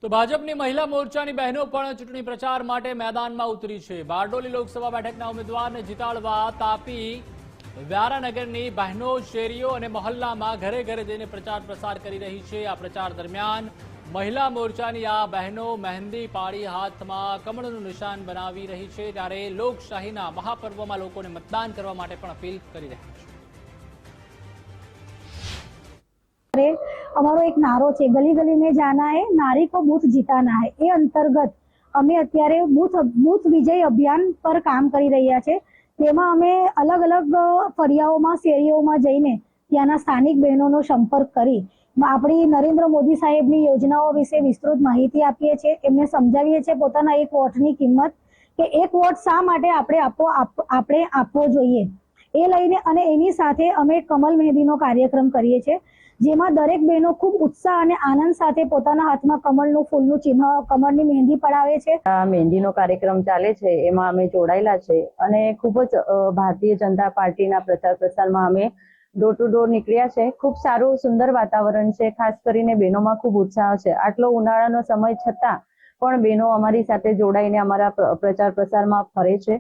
તો ભાજપની મહિલા મોરચાની બહેનો પણ ચૂંટણી પ્રચાર માટે મેદાનમાં ઉતરી છે। બારડોલી લોકસભા બેઠકના ઉમેદવારને જીતાડવા તાપી વ્યારાનગરની બહેનો શેરીઓ અને મહોલ્લામાં ઘરે ઘરે જઈને પ્રચાર પ્રસાર કરી રહી છે। આ પ્રચાર દરમિયાન મહિલા મોરચાની આ બહેનો મહેંદી પાડી હાથમાં કમળનું નિશાન બનાવી રહી છે, ત્યારે લોકશાહીના મહાપર્વમાં લોકોને મતદાન કરવા માટે પણ અપીલ કરી રહી છે। અમારો एक नारो છે, गली गली में जाना है, नारी को बूथ जीताना है। એ અંતર્ગત અમે અત્યારે બૂથ વિજય અભિયાન પર કામ કરી રહ્યા છે। તેમાં અમે અલગ અલગ ફળિયાઓમાં શેરીઓમાં જઈને ત્યાંના સ્થાનિક બહેનોનો સંપર્ક કરી આપણી નરેન્દ્ર મોદી સાહેબની યોજનાઓ વિશે વિસ્તૃત માહિતી આપીએ છીએ। એમને સમજાવીએ છીએ પોતાના એક વોટની કિંમત, કે એક વોટ શા માટે આપણે આપવો જોઈએ એ લઈને, અને એની સાથે અમે કમલ મહેંદીનો કાર્યક્રમ કરીએ છીએ, જેમાં દરેક બહેનો ખૂબ ઉત્સાહ અને આનંદ સાથે પોતાના હાથમાં કમળનું ફૂલનું ચિહ્ન, કમળની મહેંદી પડાવે છે। આ મહેંદીનો કાર્યક્રમ ચાલે છે, એમાં અમે જોડાયેલા છે અને ખૂબ જ ભારતીય જનતા પાર્ટીના પ્રચાર પ્રસારમાં અમે ડોર ટુ ડોર નીકળ્યા છે। ખૂબ સારું સુંદર વાતાવરણ છે, ખાસ કરીને બહેનોમાં ખૂબ ઉત્સાહ છે। આટલો ઉનાળાનો સમય છતાં પણ બહેનો અમારી સાથે જોડાઈને અમારા પ્રચાર પ્રસારમાં ફરે છે।